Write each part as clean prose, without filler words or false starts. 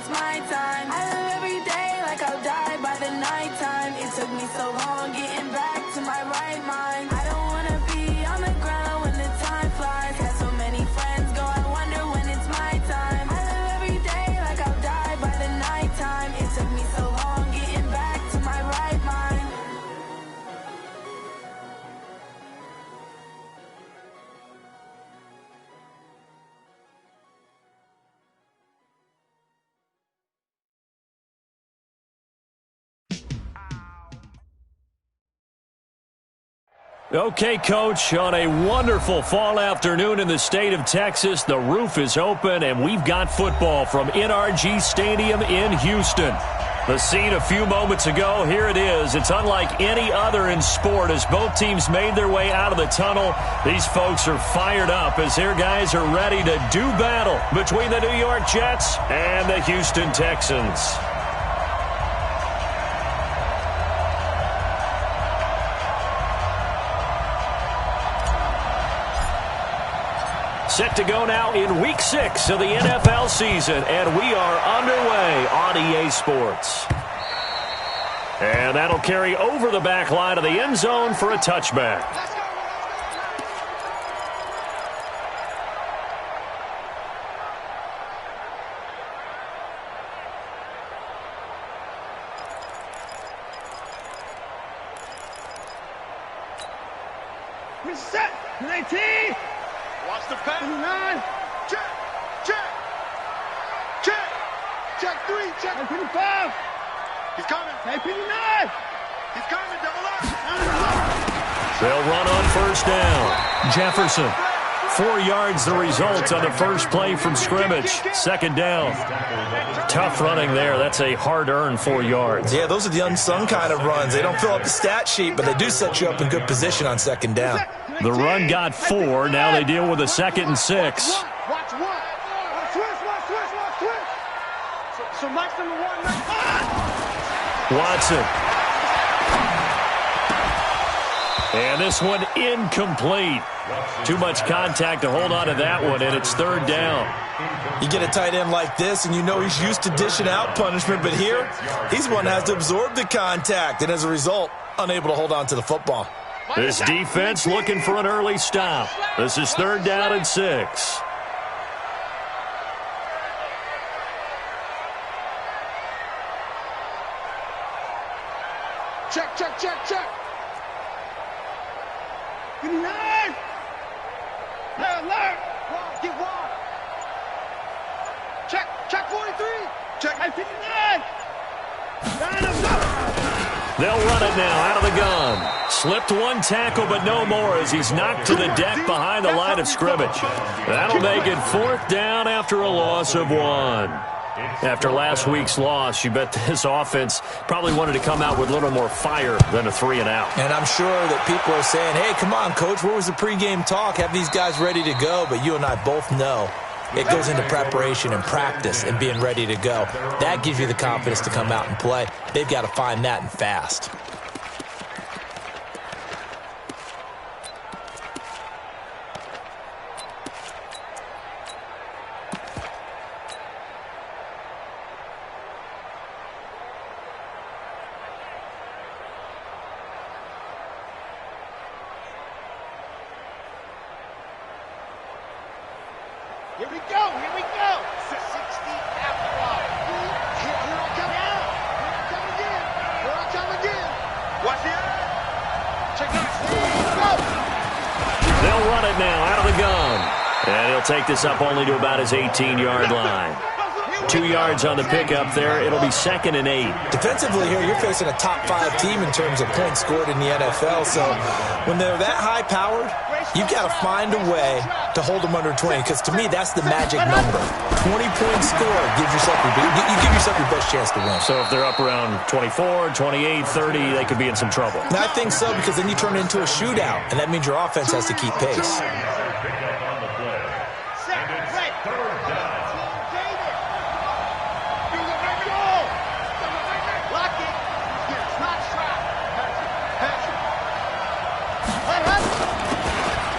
it's my time. I live every day like I'll die by the nighttime. It took me so long getting back to my right mind. I don't wanna be on the ground when the time flies. Had so many friends go, I wonder when it's my time. I live every day like I'll die by the nighttime. It took me so long getting back to my right mind. Okay, Coach, on a wonderful fall afternoon in the state of Texas, the roof is open, and we've got football from NRG Stadium in Houston. The scene a few moments ago, here it is. It's unlike any other in sport as both teams made their way out of the tunnel. These folks are fired up as their guys are ready to do battle between the New York Jets and the Houston Texans. Set to go now in Week 6 of the NFL season, and we are underway on EA Sports. And that'll carry over the back line of the end zone for a touchback. Reset, 19. Watch the pass. 59. Check. Check. Check. Check 3. Check. 55. He's coming. 59. He's coming. Double up. They'll run on first down. Jefferson. 4 yards the result on the first play from scrimmage. Second down. Tough running there. That's a hard-earned 4 yards. Yeah, those are the unsung kind of runs. They don't fill up the stat sheet, but they do set you up in good position on second down. The run got 4. Now they deal with a 2nd and 6. Watch one. Switch. So Mike's number 1. Watson. And this one incomplete. Too much contact to hold on to that one, and it's third down. You get a tight end like this, and you know he's used to dishing out punishment, but here, he's one that has to absorb the contact, and as a result, unable to hold on to the football. This defense looking for an early stop. This is third down and 6. Check. 59. Alert. Get one. Check 43. Check 59. They'll run it now out of the gun. Slipped one tackle, but no more as he's knocked to the deck behind the line of scrimmage. That'll make it fourth down after a loss of 1. After last week's loss, you bet this offense probably wanted to come out with a little more fire than a 3 and out. And I'm sure that people are saying, hey, come on, Coach, where was the pregame talk? Have these guys ready to go? But you and I both know it goes into preparation and practice and being ready to go. That gives you the confidence to come out and play. They've got to find that and fast. Here we go. 60 after all. Here I come again. Watch the eye. Check this. They'll run it now out of the gun. And he'll take this up only to about his 18-yard line. 2 yards on the pickup there. It'll be 2nd and 8. Defensively here, you're facing a top 5 team in terms of points scored in the NFL. So when they're that high-powered, you've got to find a way to hold them under 20, because to me, that's the magic number. 20 points scored gives yourself you give yourself your best chance to win. So if they're up around 24, 28, 30, they could be in some trouble. And I think so, because then you turn it into a shootout, and that means your offense has to keep pace.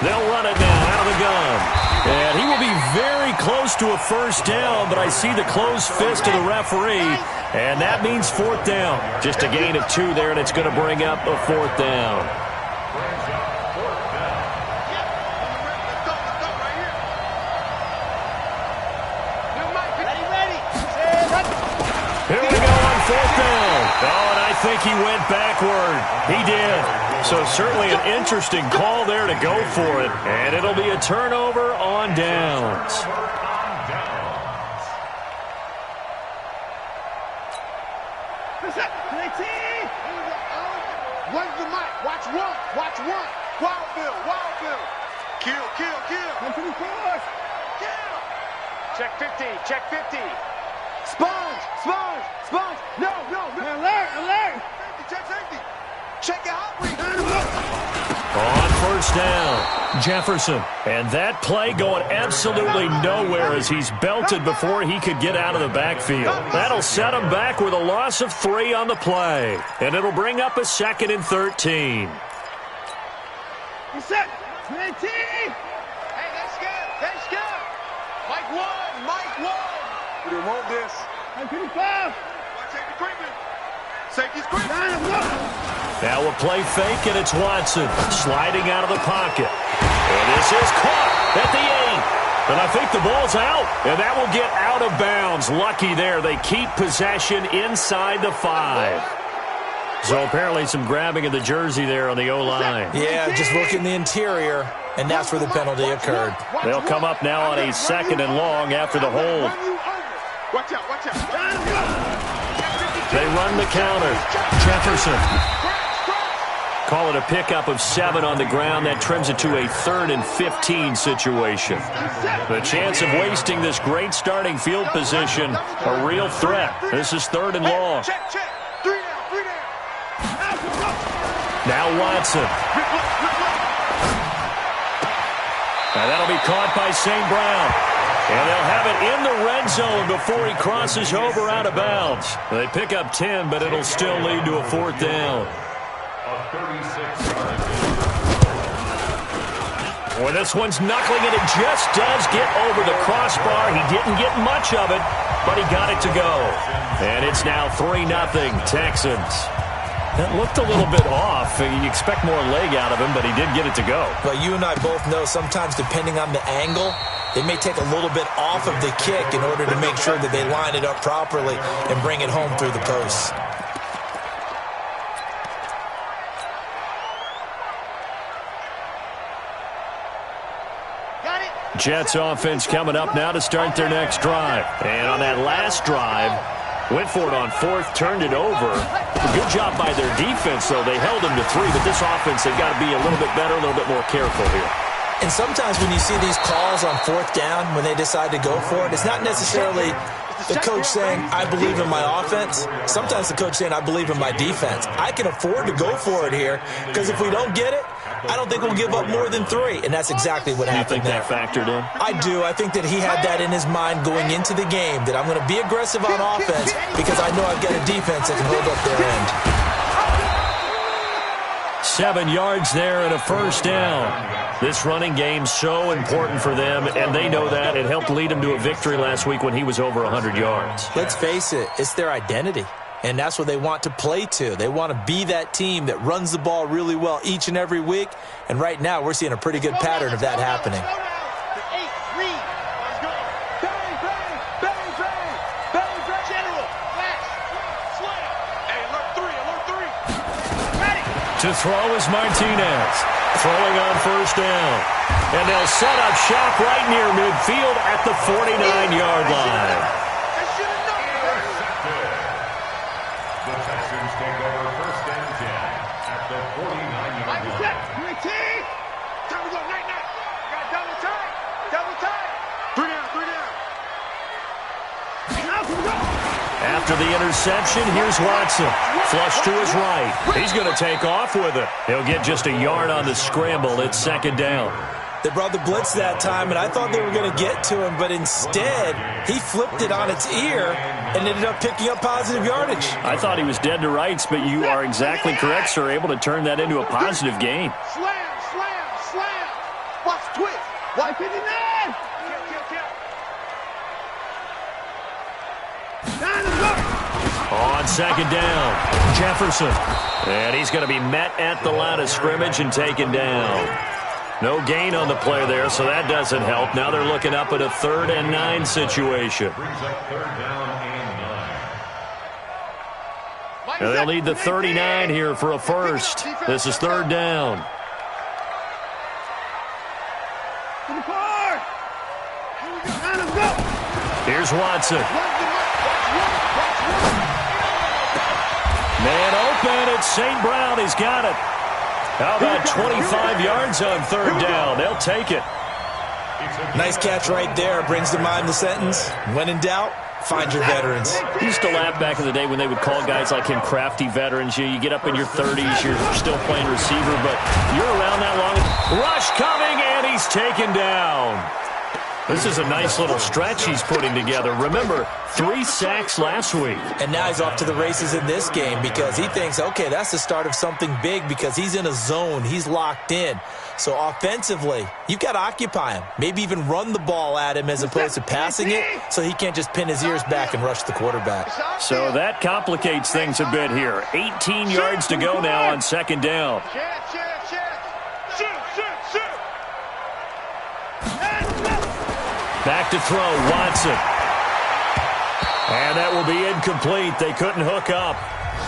They'll run it now out of the gun. And he will be very close to to a first down, but I see the closed fist of the referee, and that means fourth down. Just a gain of 2 there, and it's going to bring up a fourth down. Here we go on fourth down. Oh, and I think he went backward. He did. So certainly an interesting call there to go for it. And it'll be a turnover on downs. Where's the mic? Watch one. Watch one. Wild Bill. Wild Bill. Kill, kill, kill. Kill. Check 50. Check 50. Sponge. Sponge. Sponge. No, no, no. Alert. Alert. Safety, check safety. Check it out. On first down, Jefferson. And that play going absolutely nowhere as he's belted before he could get out of the backfield. That'll set him back with a loss of 3 on the play. And it'll bring up a 2nd and 13. Set. 19. Hey, that's good. That's good. Mike 1. Mike 1. We didn't want this. 55. Watch safety creeping. Safety's creeping. Now a play fake, and it's Watson sliding out of the pocket. And this is caught at the 8. And I think the ball's out, and that will get out of bounds. Lucky there. They keep possession inside the 5. So apparently some grabbing of the jersey there on the O-line. Yeah, just working the interior, and that's where the penalty occurred. They'll come up now on a 2nd and long after the hold. Watch out, watch out. They run the counter. Jefferson. Call it a pickup of 7 on the ground. That trims it to a 3rd and 15 situation. The chance of wasting this great starting field position, a real threat. This is 3rd and long. Check, check. 3 down, 3 down. Now Watson. Now that'll be caught by St. Brown. And they'll have it in the red zone before he crosses over out of bounds. They pick up 10, but it'll still lead to a 4th down. Boy, this one's knuckling it. It just does get over the crossbar. He didn't get much of it, but he got it to go. And it's now 3-0 Texans. That looked a little bit off. You expect more leg out of him, but he did get it to go. But you and I both know sometimes depending on the angle, they may take a little bit off of the kick in order to make sure that they line it up properly and bring it home through the posts. Jets offense coming up now to start their next drive. And on that last drive, went for it on 4th, turned it over. Good job by their defense, though. They held them to 3, but this offense, they've got to be a little bit better, a little bit more careful here. And sometimes when you see these calls on 4th down, when they decide to go for it, it's not necessarily the coach saying, I believe in my offense. Sometimes the coach saying, I believe in my defense. I can afford to go for it here because if we don't get it, I don't think we'll give up more than 3. And that's exactly what happened there. You think that factored in? I do. I think that he had that in his mind going into the game, that I'm going to be aggressive on offense because I know I've got a defense that can hold up their end. 7 yards there and a 1st down. This running game so important for them, and they know that. It helped lead them to a victory last week when he was over 100 yards. Let's face it, it's their identity, and that's what they want to play to. They want to be that team that runs the ball really well each and every week, and right now we're seeing a pretty good pattern of that happening. To throw is Martinez. Throwing on 1st down. And they'll set up shop right near midfield at the 49-yard line. The Texans take over 1st and 10 at the 49-yard line. Time to go, night, night. Got double time. Double time. 3 down, 3 down. After the interception, here's Watson. Flush to his right. He's going to take off with it. He'll get just a yard on the scramble. It's 2nd down. They brought the blitz that time, and I thought they were going to get to him, but instead, he flipped it on its ear and ended up picking up positive yardage. I thought he was dead to rights, but you are exactly correct, sir. Able to turn that into a positive gain. Slam, slam, slam. Watch twist. Watch 59. On second down, Jefferson. And he's going to be met at the line of scrimmage and taken down. No gain on the play there, so that doesn't help. Now they're looking up at a 3rd and 9 situation. And they'll need the 39 here for a first. This is 3rd down. Here's Watson. Man open, it's St. Brown. He's got it. How about 25 yards on 3rd down? They'll take it. Nice catch right there. Brings to mind the sentence, when in doubt, find your veterans. I used to laugh back in the day when they would call guys like him crafty veterans. You get up in your 30s, you're still playing receiver, but you're around that long. Rush coming, and he's taken down. This is a nice little stretch he's putting together. Remember, 3 sacks last week. And now he's off to the races in this game because he thinks, okay, that's the start of something big because he's in a zone. He's locked in. So offensively, you've got to occupy him. Maybe even run the ball at him as opposed to passing it so he can't just pin his ears back and rush the quarterback. So that complicates things a bit here. 18 yards to go now on 2nd down. Back to throw, Watson. And that will be incomplete. They couldn't hook up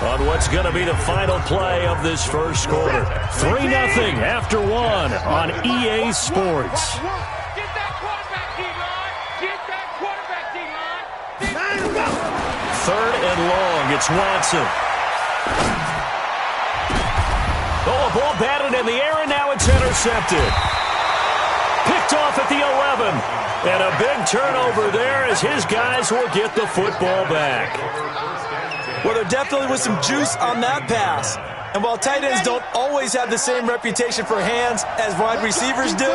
on what's going to be the final play of this first quarter. 3-0 after 1 on EA Sports. Get that quarterback, D-line. Get that quarterback, D-line. 3rd and long. It's Watson. Oh, a ball batted in the air, and now it's intercepted. Picked off at the 11. And a big turnover there as his guys will get the football back. Well, there definitely was some juice on that pass. And while tight ends don't always have the same reputation for hands as wide receivers do,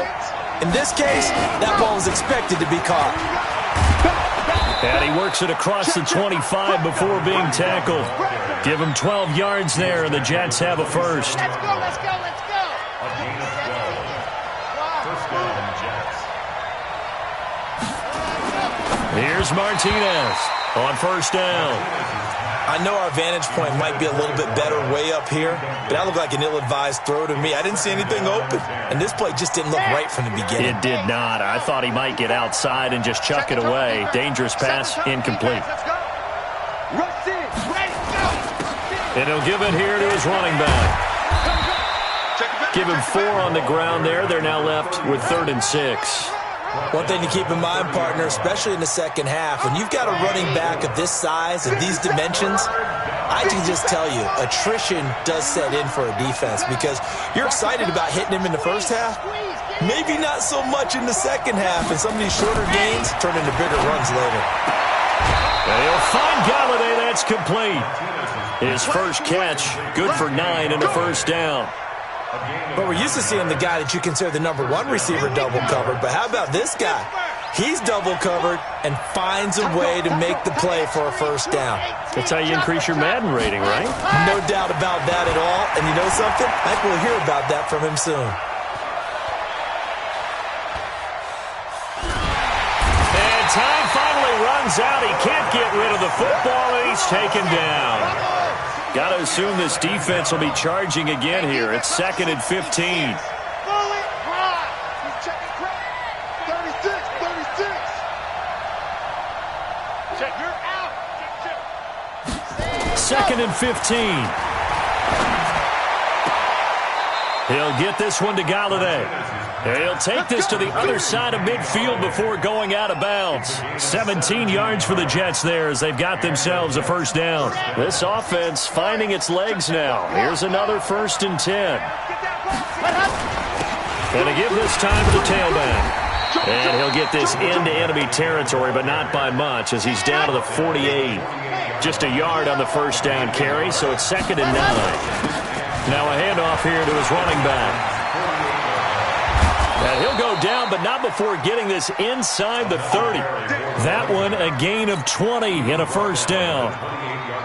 in this case, that ball was expected to be caught. And he works it across the 25 before being tackled. Give him 12 yards there, and the Jets have a first. Let's go, let's go, let's go. Here's Martinez on 1st down. I know our vantage point might be a little bit better way up here, but that looked like an ill-advised throw to me. I didn't see anything open, and this play just didn't look right from the beginning. It did not. I thought he might get outside and just chuck it away. Dangerous pass, incomplete. And he'll give it here to his running back. Give him 4 on the ground there. They're now left with 3rd and 6. One thing to keep in mind, partner, especially in the second half, when you've got a running back of this size and these dimensions, I can just tell you, attrition does set in for a defense because you're excited about hitting him in the first half, maybe not so much in the second half, and some of these shorter gains turn into bigger runs later. And he'll find Galladay. That's complete. His first catch, good for 9 and a first down. But we're used to seeing the guy that you consider the #1 receiver double covered. But how about this guy? He's double covered and finds a way to make the play for a first down. That's how you increase your Madden rating, right? No doubt about that at all. And you know something? I think we'll hear about that from him soon. And time finally runs out. He can't get rid of the football, and he's taken down. Got to assume this defense will be charging again here. It's 2nd and 15. 2nd and 15. He'll get this one to Galladay. He'll take this to the other side of midfield before going out of bounds. 17 yards for the Jets there as they've got themselves a first down. This offense finding its legs now. Here's another 1st and 10. And to give this time to the tailback. And he'll get this into enemy territory, but not by much as he's down to the 48. Just a yard on the first down carry, so it's 2nd and 9. Now a handoff here to his running back. And he'll go down, but not before getting this inside the 30. That one a gain of 20 and a first down.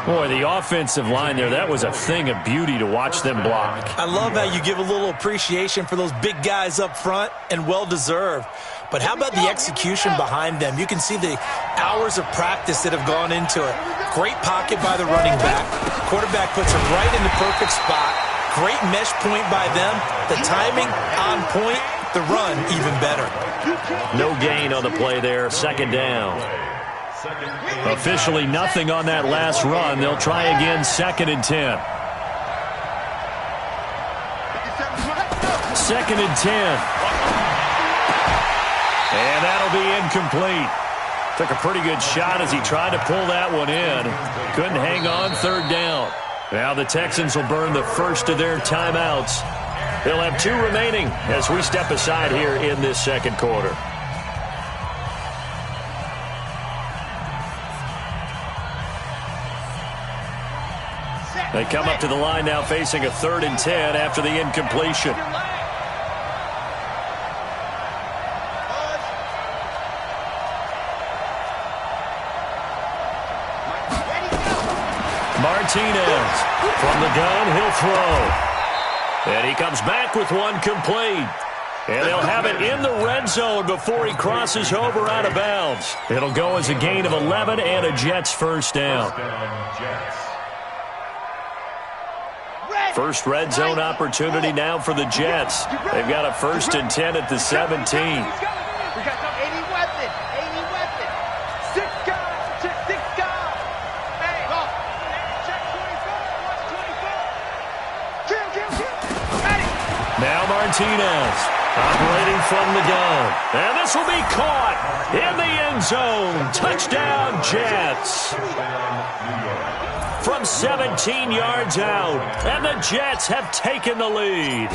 Boy, the offensive line there, that was a thing of beauty to watch them block. I love how you give a little appreciation for those big guys up front, and well-deserved. but how about the execution behind them? You can see the hours of practice that have gone into it. Great pocket by the running back. Quarterback puts him right in the perfect spot. Great mesh point by them. The timing on point. The run even better. No gain on the play there. Second down. Officially nothing on that last run. They'll try again, 2nd and 10. 2nd and 10. And that'll be incomplete. Took a pretty good shot as he tried to pull that one in. Couldn't hang on, 3rd down. Now the Texans will burn the first of their timeouts. They'll have 2 remaining as we step aside here in this second quarter. They come up to the line now facing a 3rd and 10 after the incompletion. Martinez from the gun, he'll throw. And he comes back with one complete. And they'll have it in the red zone before he crosses over out of bounds. It'll go as a gain of 11 and a Jets first down. First red zone opportunity now for the Jets. They've got a 1st and 10 at the 17. We got some 80 weapon. 80 weapon. 6 guys. 6 guys. Hey, go. Check 24. Watch 24. Ready. Now Martinez operating from the gun. And this will be caught in the end zone. Touchdown, Jets. From 17 yards out, and the Jets have taken the lead.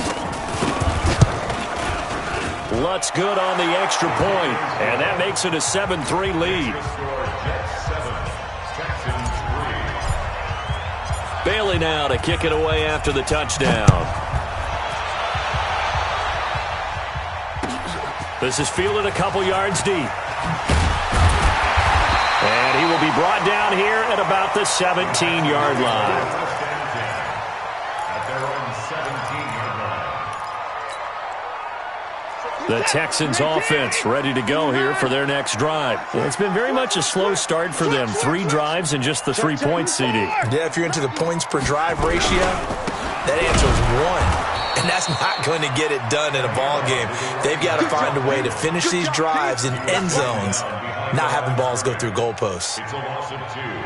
Lutz good on the extra point, and that makes it a 7-3 lead. Bailey now to kick it away after the touchdown. This is fielded a couple yards deep. And he will be brought down here at about the 17-yard line. The Texans offense ready to go here for their next drive. It's been very much a slow start for them. 3 drives and just the 3 points, CD. Yeah, if you're into the points per drive ratio, that answer is 1. And that's not going to get it done in a ball game. They've got to find a way to finish these drives in end zones, not having balls go through goalposts.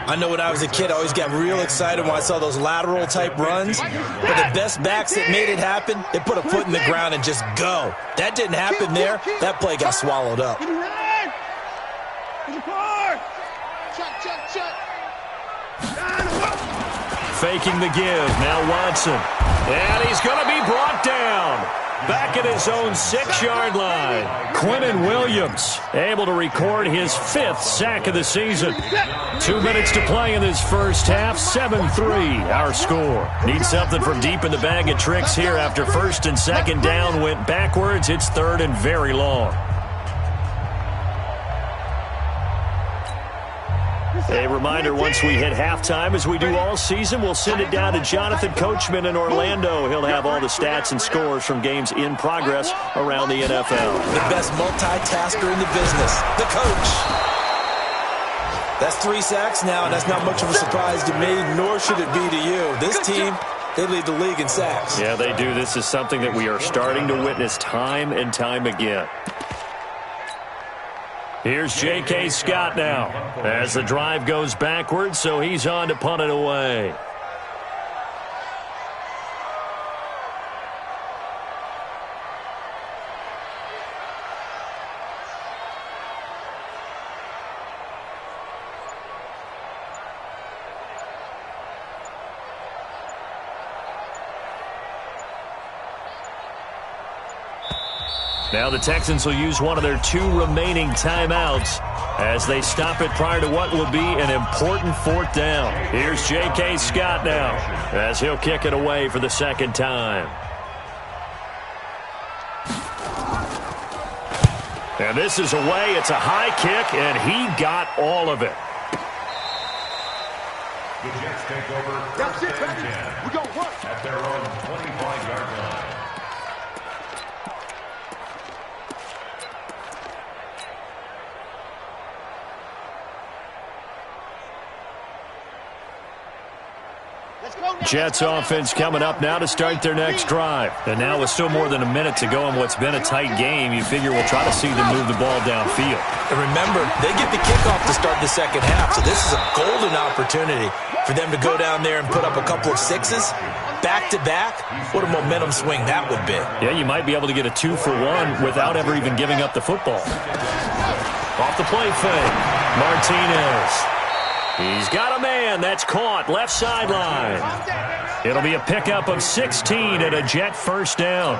I know when I was a kid, I always got real excited when I saw those lateral type runs. But the best backs that made it happen, they put a foot in the ground and just go. That didn't happen there. That play got swallowed up. Faking the give. Now Watson. And he's going to be brought down. Back at his own 6-yard line. Quinnen Williams able to record his 5th sack of the season. 2 minutes to play in this first half. 7-3 our score. Need something from deep in the bag of tricks here after 1st and 2nd down went backwards. It's 3rd and very long. A reminder, once we hit halftime, as we do all season, we'll send it down to Jonathan Coachman in Orlando. He'll have all the stats and scores from games in progress around the NFL. The best multitasker in the business, the coach. That's 3 sacks now, and that's not much of a surprise to me, nor should it be to you. This team, they lead the league in sacks. Yeah, they do. This is something that we are starting to witness time and time again. Here's J.K. Scott now as the drive goes backwards, so he's on to punt it away. Now the Texans will use one of their 2 remaining timeouts as they stop it prior to what will be an important 4th down. Here's J.K. Scott now as he'll kick it away for the 2nd time. And this is away. It's a high kick, and he got all of it. The Jets take over 1st and 10. We go work. At their own 25-yard line. Jets offense coming up now to start their next drive. And now with still more than a minute to go in what's been a tight game, you figure we'll try to see them move the ball downfield. And remember, they get the kickoff to start the second half, so this is a golden opportunity for them to go down there and put up a couple of sixes back-to-back. What a momentum swing that would be. Yeah, you might be able to get a 2-for-1 without ever even giving up the football. Off the play fake, Martinez. He's got a man. That's caught. Left sideline. It'll be a pickup of 16 and a Jet first down.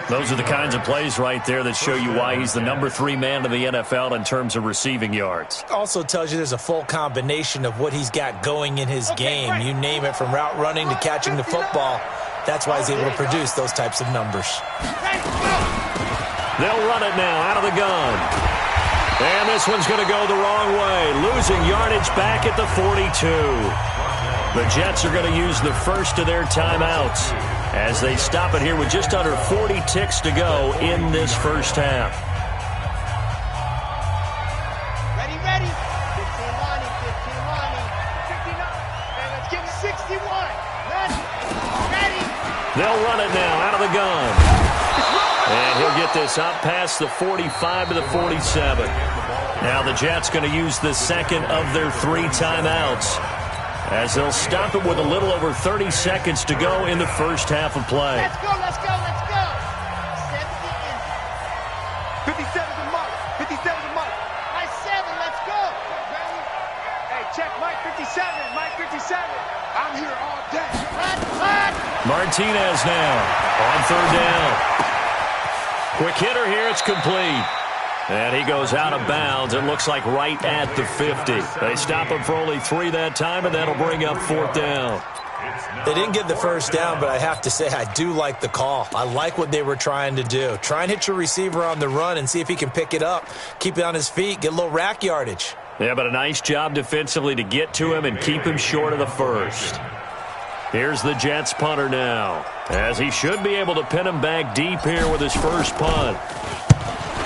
Those are the kinds of plays right there that show you why he's the number 3 man in the NFL in terms of receiving yards. Also tells you there's a full combination of what he's got going in his game. You name it, from route running to catching the football. That's why he's able to produce those types of numbers. They'll run it now out of the gun. And this one's going to go the wrong way, losing yardage back at the 42. The Jets are going to use the first of their timeouts as they stop it here with just under 40 ticks to go in this first half. Ready. 15 Lonnie. 59. And let's give 61. Ready. They'll run it now out of the gun. And he'll get this up past the 45 to the 47. Now the Jets going to use the second of their 3 timeouts as they'll stop it with a little over 30 seconds to go in the first half of play. Let's go. 57 to Mike. 57 to Mike. Mike 7, let's go. Ready? Hey, check Mike 57. Mike 57. I'm here all day. Hot. Martinez now on third down. Quick hitter here, it's complete. And he goes out of bounds. It looks like right at the 50. They stop him for only 3 that time, and that'll bring up 4th down. They didn't get the first down, but I have to say I do like the call. I like what they were trying to do. Try and hit your receiver on the run and see if he can pick it up, keep it on his feet, get a little rack yardage. Yeah, but a nice job defensively to get to him and keep him short of the first. Here's the Jets punter now, as he should be able to pin him back deep here with his first punt.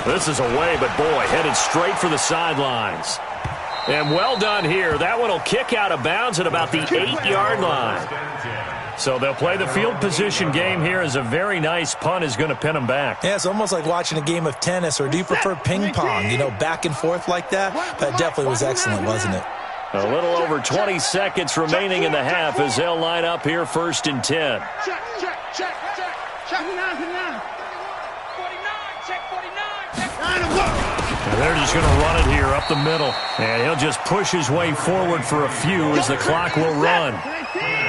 This is away, but boy, headed straight for the sidelines. And well done here. That one will kick out of bounds at about the 8-yard line. So they'll play the field position game here as a very nice punt is going to pin him back. Yeah, it's almost like watching a game of tennis, or do you prefer ping pong, back and forth like that? That definitely was excellent, wasn't it? A little over 20 seconds remaining in the half as they'll line up here 1st and 10. Check. 49. Check 49. And they're just going to run it here up the middle. And he'll just push his way forward for a few as the clock will run.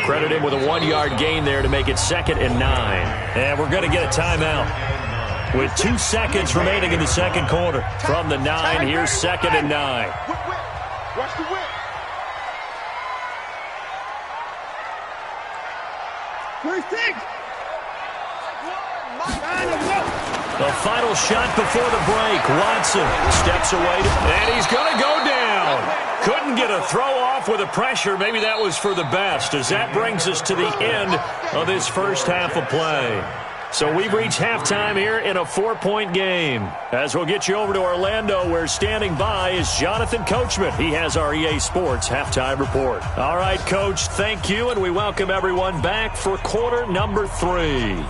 Credit him with a 1-yard gain there to make it 2nd and 9. And we're going to get a timeout. With 2 seconds remaining in the second quarter. From the 9, here's 2nd and 9. Watch the whip. 36. The final shot before the break. Watson steps away, and he's going to go down. Couldn't get a throw off with the pressure. Maybe that was for the best, as that brings us to the end of this first half of play. So we've reached halftime here in a 4-point game. As we'll get you over to Orlando, where standing by is Jonathan Coachman. He has our EA Sports halftime report. All right, Coach, thank you, and we welcome everyone back for quarter number 3.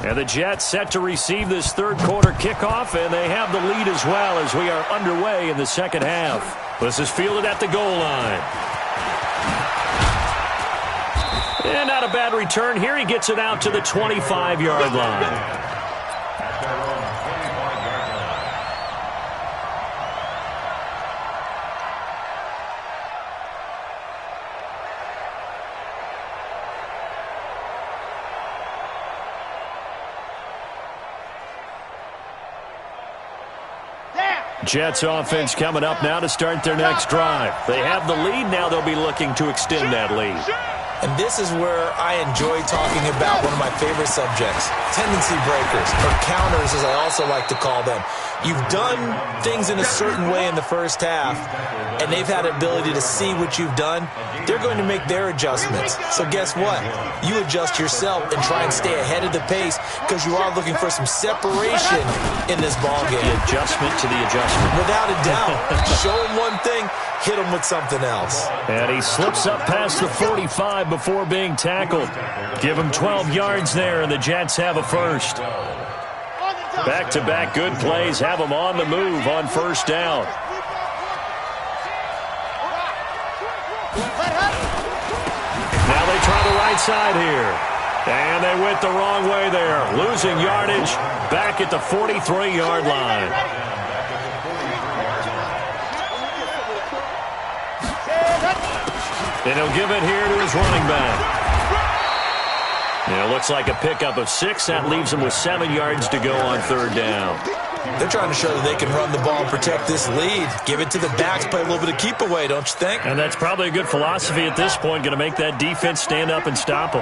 And the Jets set to receive this third quarter kickoff, and they have the lead as well as we are underway in the second half. This is fielded at the goal line. And not a bad return here. He gets it out to the 25-yard line. Jets offense coming up now to start their next drive. They have the lead. Now they'll be looking to extend that lead. And this is where I enjoy talking about one of my favorite subjects, tendency breakers, or counters as I also like to call them. You've done things in a certain way in the first half, and they've had the ability to see what you've done. They're going to make their adjustments. So guess what? You adjust yourself and try and stay ahead of the pace because you are looking for some separation in this ballgame. The adjustment to the adjustment. Without a doubt. Show them one thing, hit them with something else. And he slips up past the 45 before being tackled. Give him 12 yards there, and the Jets have a first. Back-to-back good plays have them on the move on first down. Now they try the right side here. And they went the wrong way there. Losing yardage back at the 43-yard line. And he'll give it here to his running back. And it looks like a pickup of 6. That leaves him with 7 yards to go on third down. They're trying to show that they can run the ball and protect this lead. Give it to the backs, play a little bit of keep away, don't you think? And that's probably a good philosophy at this point, going to make that defense stand up and stop them.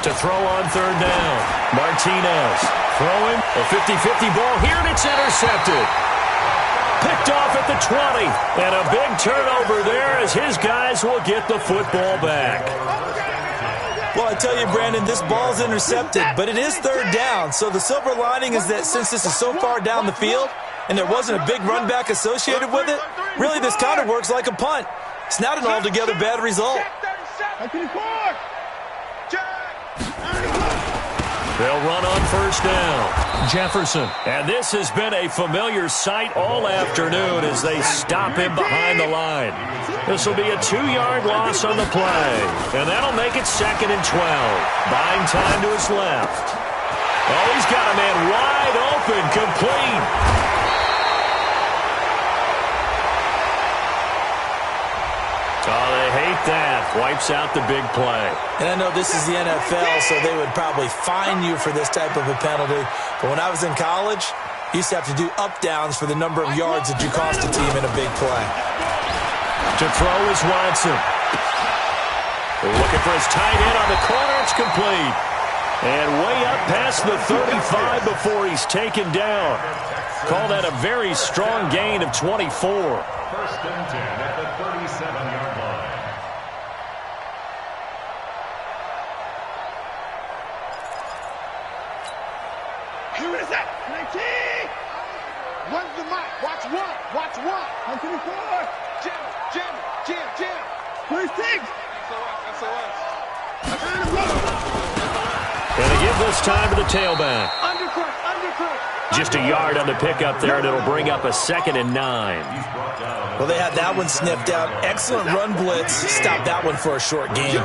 To throw on third down, Martinez throwing a 50-50 ball here, and it's intercepted. Picked off at the 20, and a big turnover there as his guys will get the football back. Well, I tell you, Brandon, this ball's intercepted, but it is third down. So the silver lining is that since this is so far down the field and there wasn't a big run back associated with it, really this kind of works like a punt. It's not an altogether bad result. They'll run on first down. Jefferson. And this has been a familiar sight all afternoon as they stop him behind the line. This will be a 2-yard loss on the play. And that'll make it 2nd and 12. Buying time to his left. Oh, he's got a man wide open, complete. Oh, they hate that. Wipes out the big play. And I know this is the NFL, so they would probably fine you for this type of a penalty. But when I was in college, you used to have to do up-downs for the number of yards that you cost a team in a big play. To throw is Watson. They're looking for his tight end on the corner. It's complete. And way up past the 35 before he's taken down. Call that a very strong gain of 24. First and 10 at the 37-yard line. Who is that? 19! One's the mic. Watch one. Watch one. 124. Jim. 26. And they give this time to the tailback. Undercut. Just a yard on the pickup there, and it'll bring up a 2nd and 9. Well, they had that one sniffed out. Excellent run blitz. Stopped that one for a short gain.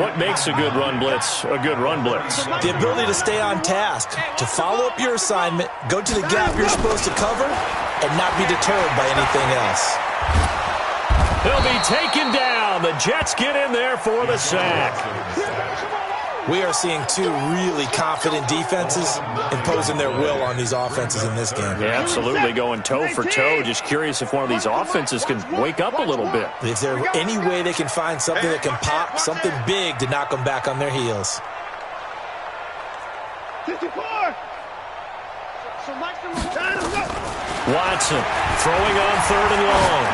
What makes a good run blitz a good run blitz? The ability to stay on task, to follow up your assignment, go to the gap you're supposed to cover, and not be deterred by anything else. He'll be taken down. The Jets get in there for the sack. We are seeing two really confident defenses imposing their will on these offenses in this game. Yeah, absolutely, going toe for toe. Just curious if one of these offenses can wake up a little bit. Is there any way they can find something that can pop, something big to knock them back on their heels? 54. Watson throwing on third and long.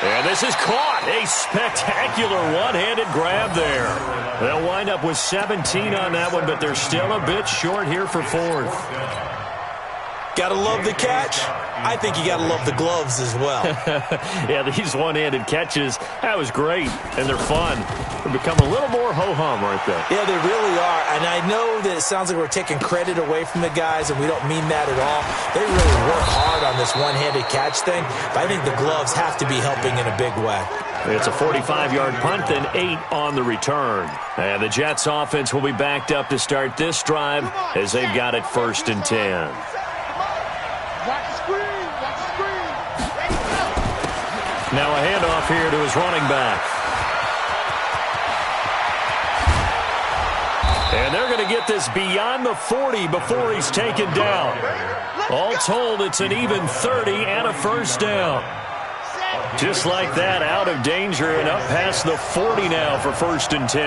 And this is caught. A spectacular one-handed grab there. They'll wind up with 17 on that one, but they're still a bit short here for fourth. Gotta love the catch. I think you gotta love the gloves as well. Yeah, these one-handed catches, that was great, and they're fun. They become a little more ho-hum, aren't they? Yeah, they really are, and I know that it sounds like we're taking credit away from the guys, and we don't mean that at all. They really work hard on this one-handed catch thing, but I think the gloves have to be helping in a big way. It's a 45-yard punt, then 8 on the return. And the Jets offense will be backed up to start this drive as they've got it 1st and 10. Now a handoff here to his running back. And they're going to get this beyond the 40 before he's taken down. All told, it's an even 30 and a first down. Just like that, out of danger and up past the 40 now for 1st and 10.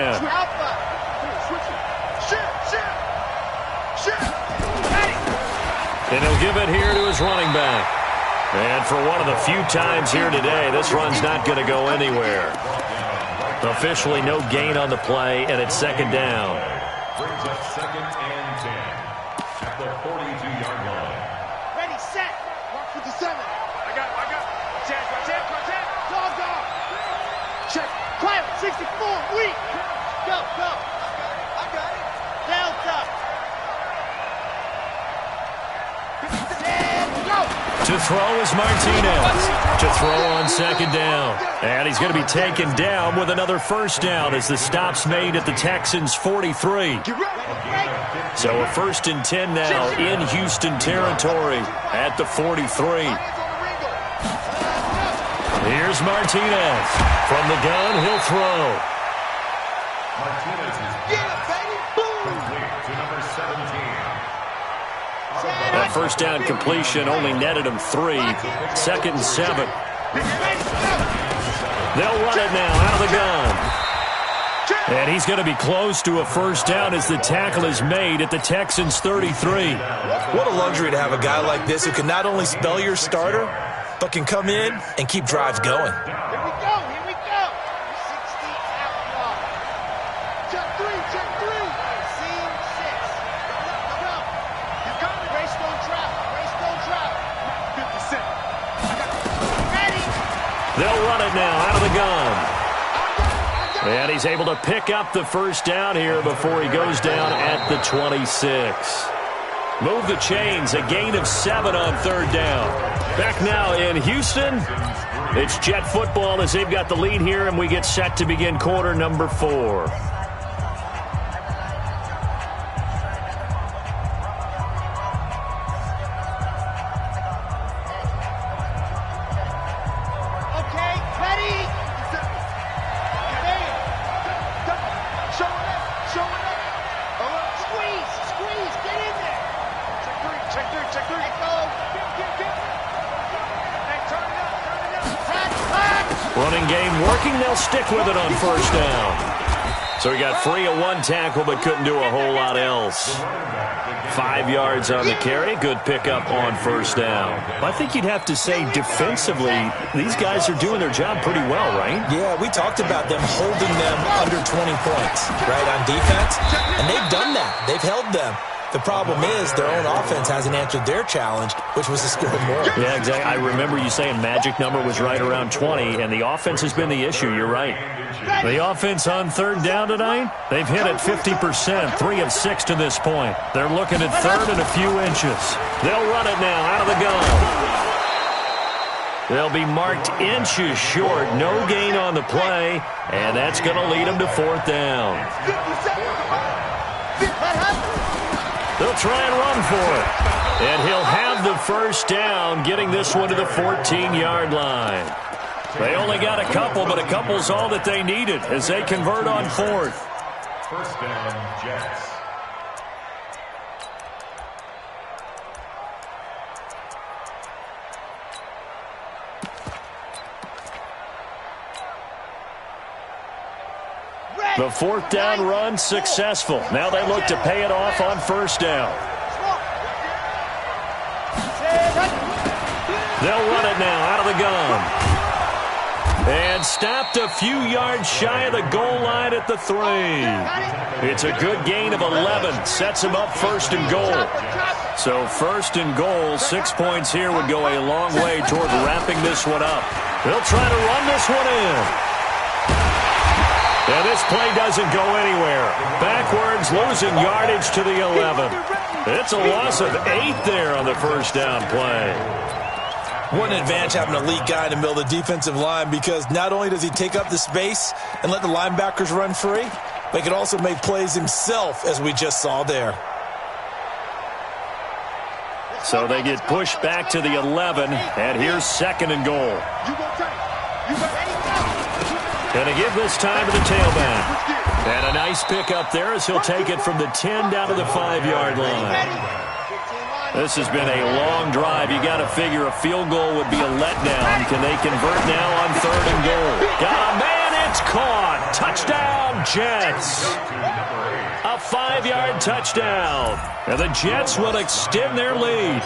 And he'll give it here to his running back. And for one of the few times here today, this run's not going to go anywhere. Officially no gain on the play, and it's 2nd down. Brings up 2nd and 10 at the 42-yard line. Ready, set. Mark with the 7. I got it. Check. Dog. Check. Quiet. 64. Weak. Go. I got it. Delta. And go. To throw is Martinez. To throw on 2nd down. And he's going to be taken down with another first down as the stop's made at the Texans' 43. So a 1st and 10 now in Houston territory at the 43. Here's Martinez. From the gun, he'll throw. Martinez is complete to number 17. That first down completion only netted him 3. 2nd and 7. They'll run it now out of the gun. And he's going to be close to a first down as the tackle is made at the Texans' 33. What a luxury to have a guy like this who can not only spell your starter, but can come in and keep drives going. Here we go. 60 outlaw. Check 3. Seam 6. Go. You got it. Race don't trap. 50 cent. Ready. They'll run it now out of the gun. And he's able to pick up the first down here before he goes down at the 26. Move the chains, a gain of 7 on 3rd down. Back now in Houston, it's Jet football as they've got the lead here, and we get set to begin quarter number 4. Running game working. They'll stick with it on 1st down. So he got free of 1 tackle but couldn't do a whole lot else. 5 yards on the carry. Good pickup on 1st down. I think you'd have to say defensively, these guys are doing their job pretty well, right? Yeah, we talked about them holding them under 20 points, right, on defense. And they've done that. They've held them. The problem is their own offense hasn't answered their challenge, which was to score more. Yeah, exactly. I remember you saying magic number was right around 20, and the offense has been the issue. You're right. The offense on 3rd down tonight, they've hit it 50%, 3 of 6 to this point. They're looking at 3rd and a few inches. They'll run it now out of the gun. They'll be marked inches short. No gain on the play, and that's going to lead them to 4th down. They'll try and run for it. And he'll have the first down, getting this one to the 14-yard line. They only got a couple, but a couple's all that they needed as they convert on 4th. First down, Jets. The 4th down run successful. Now they look to pay it off on 1st down. They'll run it now out of the gun. And stopped a few yards shy of the goal line at the 3. It's a good gain of 11. Sets him up 1st and goal. So 1st and goal, 6 points here would go a long way toward wrapping this one up. They'll try to run this one in. And this play doesn't go anywhere. Backwards, losing yardage to the 11. It's a loss of 8 there on the 1st down play. What an advantage having an elite guy in the middle of the defensive line, because not only does he take up the space and let the linebackers run free, but he can also make plays himself, as we just saw there. So they get pushed back to the 11, and here's 2nd and goal. You go tight. You go ready, go. Going to give this time to the tailback. And a nice pick up there as he'll take it from the 10 down to the 5-yard line. This has been a long drive. You got to figure a field goal would be a letdown. Can they convert now on 3rd and goal? Got a man, it's caught. Touchdown, Jets. A 5-yard touchdown. And the Jets will extend their lead.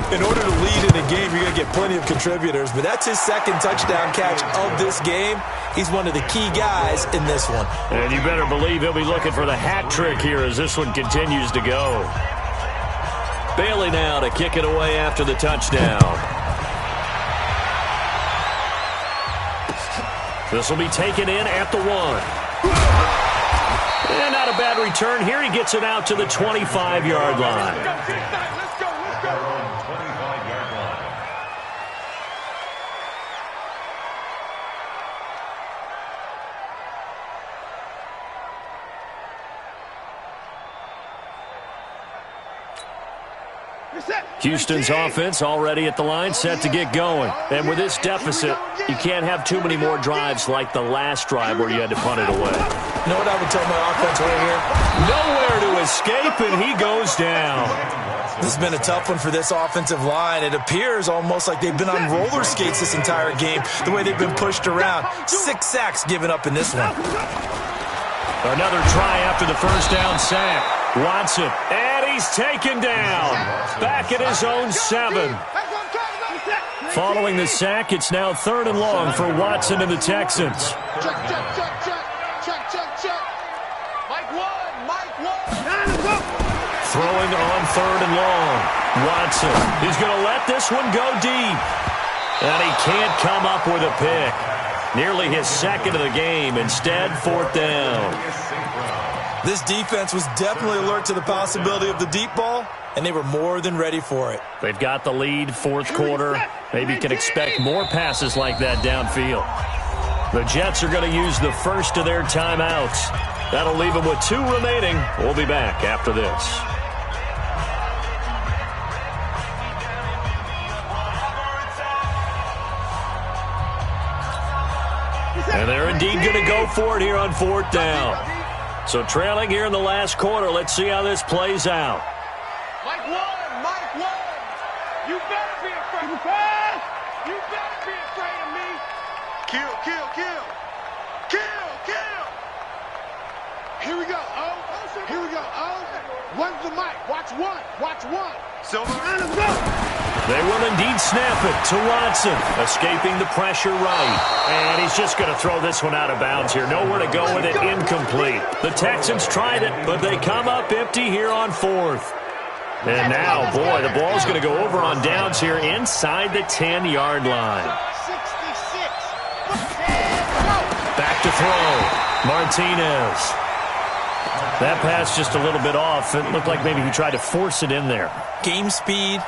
In order to lead in a game, you're going to get plenty of contributors, but that's his 2nd touchdown catch of this game. He's one of the key guys in this one. And you better believe he'll be looking for the hat trick here as this one continues to go. Bailey now to kick it away after the touchdown. This will be taken in at the 1. And not a bad return here. He gets it out to the 25-yard line. Let's go. 25-yard line. Houston's offense already at the line, set to get going. And with this deficit, you can't have too many more drives like the last drive where you had to punt it away. You know what I would tell my offense right here? Nowhere to escape, and he goes down. This has been a tough one for this offensive line. It appears almost like they've been on roller skates this entire game, the way they've been pushed around. 6 sacks given up in this one. Another try after the first down sack. Watson, and he's taken down. Back at his own 7. Following the sack, it's now 3rd and long for Watson and the Texans. Check. Mike 1. Throwing on 3rd and long. Watson, he's going to let this one go deep. And he can't come up with a pick. Nearly his 2nd of the game. Instead, 4th down. This defense was definitely alert to the possibility of the deep ball, and they were more than ready for it. They've got the lead, 4th quarter. Maybe can expect more passes like that downfield. The Jets are going to use the first of their timeouts. That'll leave them with 2 remaining. We'll be back after this. And they're indeed going to go for it here on 4th down. So trailing here in the last quarter. Let's see how this plays out. Mike 1. You better be afraid. You better be afraid of me. Kill. Here we go, One's the mic. Watch one. Silver. Let's go. They will indeed snap it to Watson, escaping the pressure right. And he's just going to throw this one out of bounds here. Nowhere to go with it, incomplete. The Texans tried it, but they come up empty here on 4th. And now, boy, the ball's going to go over on downs here inside the 10-yard line. 66. Back to throw. Martinez. That pass just a little bit off. It looked like maybe he tried to force it in there. Game speed,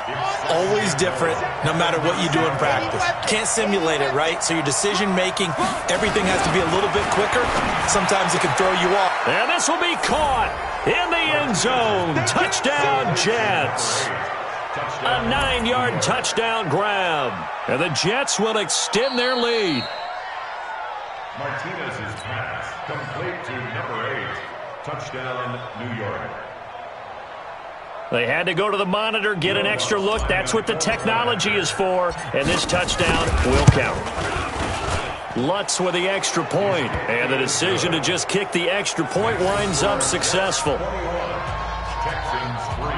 always different, no matter what you do in practice. Can't simulate it, right? So your decision-making, everything has to be a little bit quicker. Sometimes it can throw you off. And this will be caught in the end zone. Touchdown, Jets. A 9-yard touchdown grab. And the Jets will extend their lead. Martinez's pass complete to number 8. Touchdown, New York. They had to go to the monitor, get an extra look. That's what the technology is for. And this touchdown will count. Lutz with the extra point. And the decision to just kick the extra point winds up successful. Texans 3.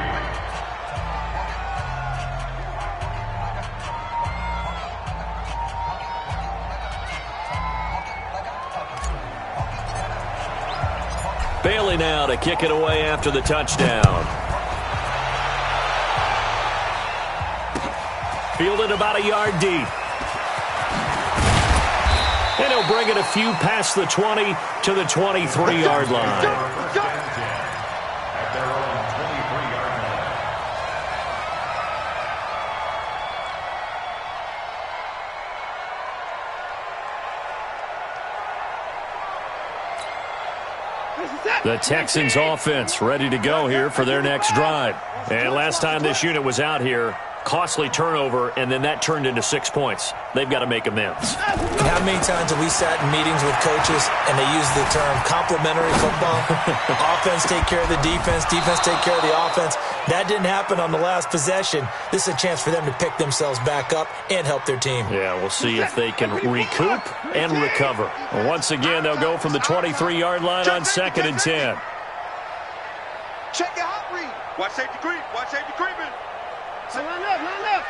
Bailey now to kick it away after the touchdown. Fielded about a yard deep. And he'll bring it a few past the 20 to the 23-yard line. At their own 23-yard line. The Texans offense ready to go here for their next drive. And last time this unit was out here, Costly turnover, and then that turned into 6 points. They've got to make amends. And how many times have we sat in meetings with coaches and they use the term complementary football? Offense take care of the defense, defense take care of the offense. That didn't happen on the last possession. This is a chance for them to pick themselves back up and help their team. Yeah, we'll see if they can recoup and recover. Once again, they'll go from the 23-yard line on 2nd and 10. Check your hot read. Watch safety creep. Watch safety creeping. Line up, line up.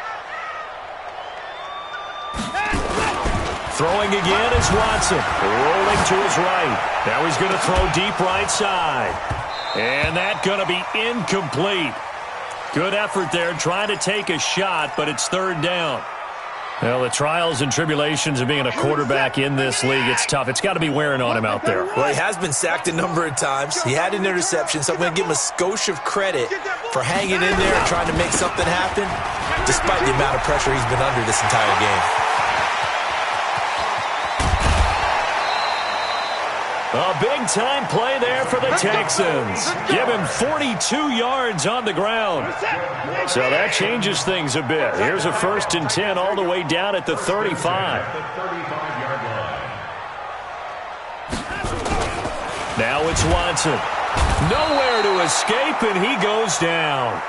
Throwing again is Watson. Rolling to his right. Now he's going to throw deep right side. And that's going to be incomplete. Good effort there trying to take a shot, but it's 3rd down. Well, the trials and tribulations of being a quarterback in this league, it's tough. It's got to be wearing on him out there. Well, he has been sacked a number of times. He had an interception, so I'm going to give him a skosh of credit for hanging in there and trying to make something happen, despite the amount of pressure he's been under this entire game. A big-time play there for the Texans. Give him 42 yards on the ground. So that changes things a bit. Here's a 1st and 10 all the way down at the 35. Now it's Watson. Nowhere to escape, and he goes down.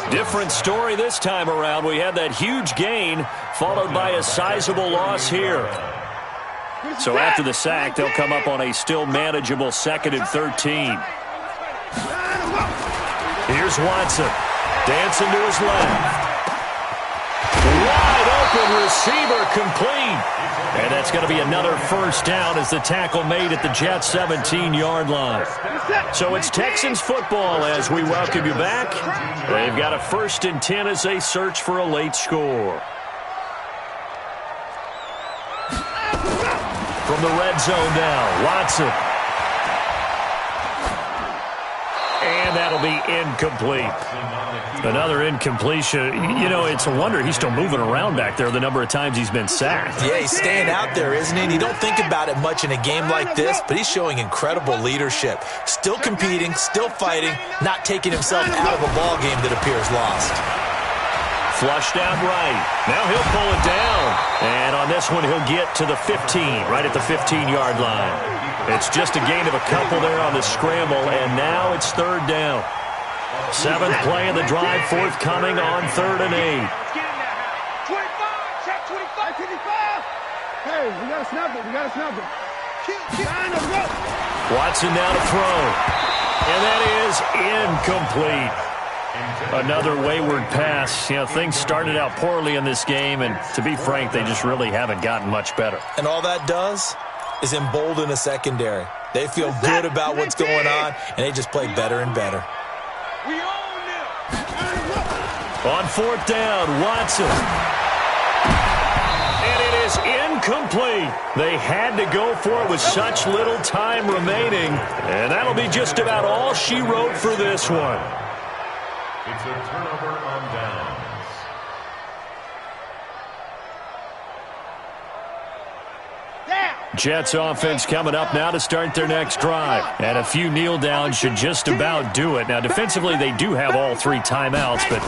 Different story this time around. We had that huge gain, followed by a sizable loss here. So after the sack, they'll come up on a still manageable 2nd and 13. Here's Watson. Dancing to his left. Wide open receiver complete. And that's going to be another 1st down as the tackle made at the Jets' 17-yard line. So it's Texans football as we welcome you back. They've got a 1st and 10 as they search for a late score. From the red zone now, Watson. And that'll be incomplete. Another incompletion. You know, it's a wonder he's still moving around back there the number of times he's been sacked. Yeah, he's staying out there, isn't he? And you don't think about it much in a game like this, but he's showing incredible leadership. Still competing, still fighting, not taking himself out of a ball game that appears lost. Flushed out right. Now he'll pull it down. And on this one, he'll get to the 15, right at the 15-yard line. It's just a gain of a couple there on the scramble, and now it's 3rd down. 7th play of the drive, forthcoming on 3rd and 8. 25, check 25, 25. Hey, we got to snap it. We got to snap it. Watson now to throw. And that is incomplete. Another wayward pass. You know, things started out poorly in this game, and to be frank, they just really haven't gotten much better. And all that does is embolden a secondary. They feel good about what's going on, and they just play better and better. We own them. On 4th down, Watson. And it is incomplete. They had to go for it with such little time remaining, and that'll be just about all she wrote for this one. It's a turnover on downs. Jets offense coming up now to start their next drive. And a few kneel downs should just about do it. Now, defensively, they do have all 3 timeouts, but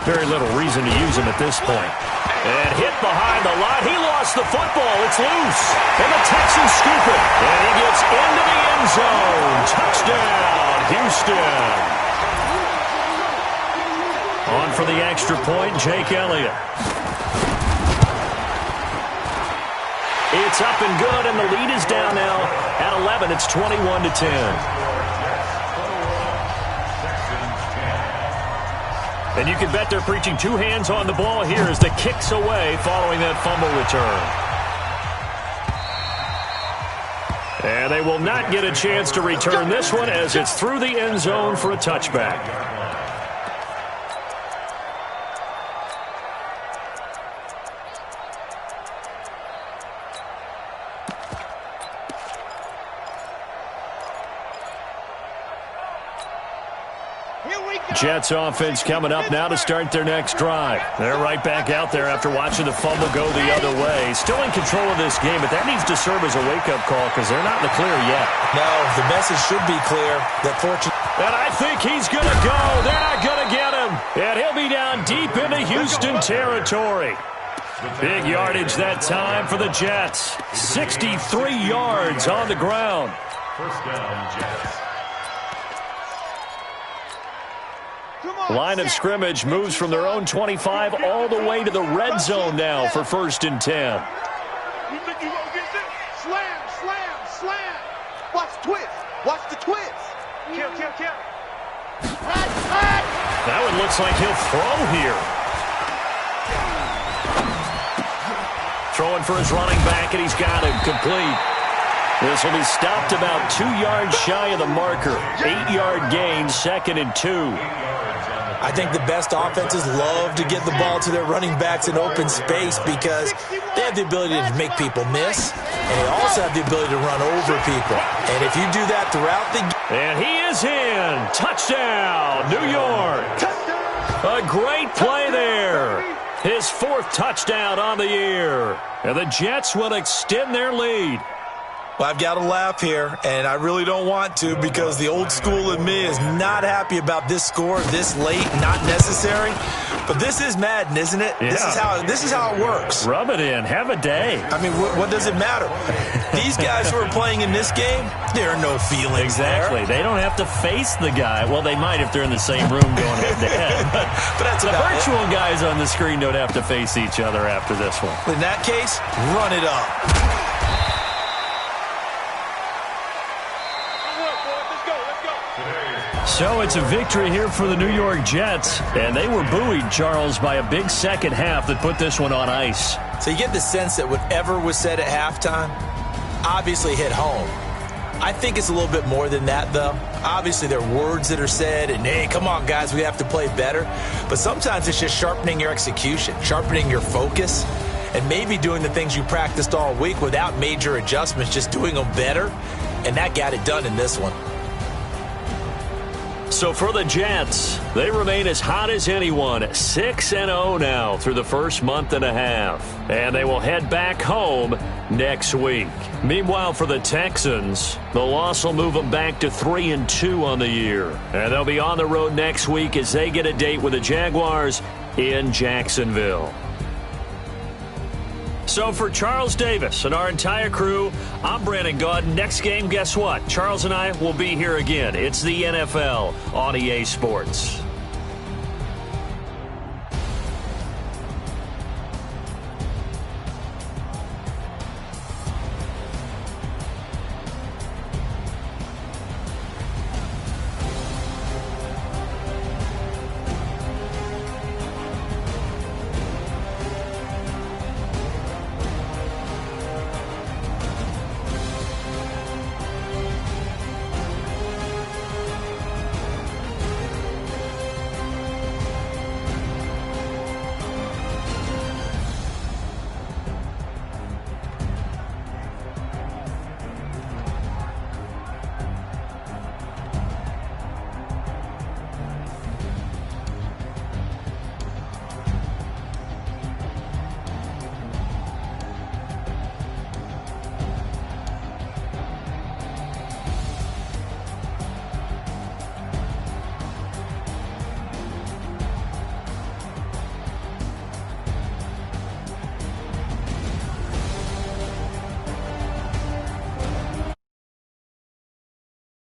very little reason to use them at this point. And hit behind the line. He lost the football. It's loose. And the Texans scoop it. And he gets into the end zone. Touchdown, Houston. On for the extra point, Jake Elliott. It's up and good, and the lead is down now at 11. It's 21-10. And you can bet they're preaching 2 hands on the ball here as the kick's away following that fumble return. And they will not get a chance to return this one as it's through the end zone for a touchback. Here we Jets offense coming up now to start their next drive. They're right back out there after watching the fumble go the other way. Still in control of this game, but that needs to serve as a wake-up call because they're not in the clear yet. No, the message should be clear. That And I think he's going to go. They're not going to get him. And he'll be down deep into Houston territory. Big yardage that time for the Jets. 63 yards on the ground. First down, Jets. Line of scrimmage moves from their own 25 all the way to the red zone now for 1st and 10. You think you gonna get this? Slam, slam, slam. Watch the twist. Watch the twist. Kill. That one looks like he'll throw here. Throwing for his running back, and he's got him complete. This will be stopped about 2 yards shy of the marker. 8-yard gain, 2nd and 2. I think the best offenses love to get the ball to their running backs in open space because they have the ability to make people miss, and they also have the ability to run over people. And if you do that throughout the game. And he is in. Touchdown, New York. A great play there. His 4th touchdown on the year. And the Jets will extend their lead. Well, I've got to laugh here, and I really don't want to because the old school in me is not happy about this score this late, not necessary. But this is Madden, isn't it? Yeah. This is how it works. Rub it in. Have a day. I mean, what does it matter? These guys who are playing in this game, there are no feelings Exactly. there. They don't have to face the guy. Well, they might if they're in the same room going head-to-head. But that's the about virtual guys on the screen don't have to face each other after this one. In that case, run it up. So it's a victory here for the New York Jets, and they were buoyed, Charles, by a big second half that put this one on ice. So you get the sense that whatever was said at halftime obviously hit home. I think it's a little bit more than that, though. Obviously, there are words that are said, and, hey, come on, guys, we have to play better. But sometimes it's just sharpening your execution, sharpening your focus, and maybe doing the things you practiced all week without major adjustments, just doing them better, and that got it done in this one. So for the Jets, they remain as hot as anyone, 6-0 now through the first month and a half. And they will head back home next week. Meanwhile, for the Texans, the loss will move them back to 3-2 on the year. And they'll be on the road next week as they get a date with the Jaguars in Jacksonville. So for Charles Davis and our entire crew, I'm Brandon Gaudin. Next game, guess what? Charles and I will be here again. It's the NFL on EA Sports.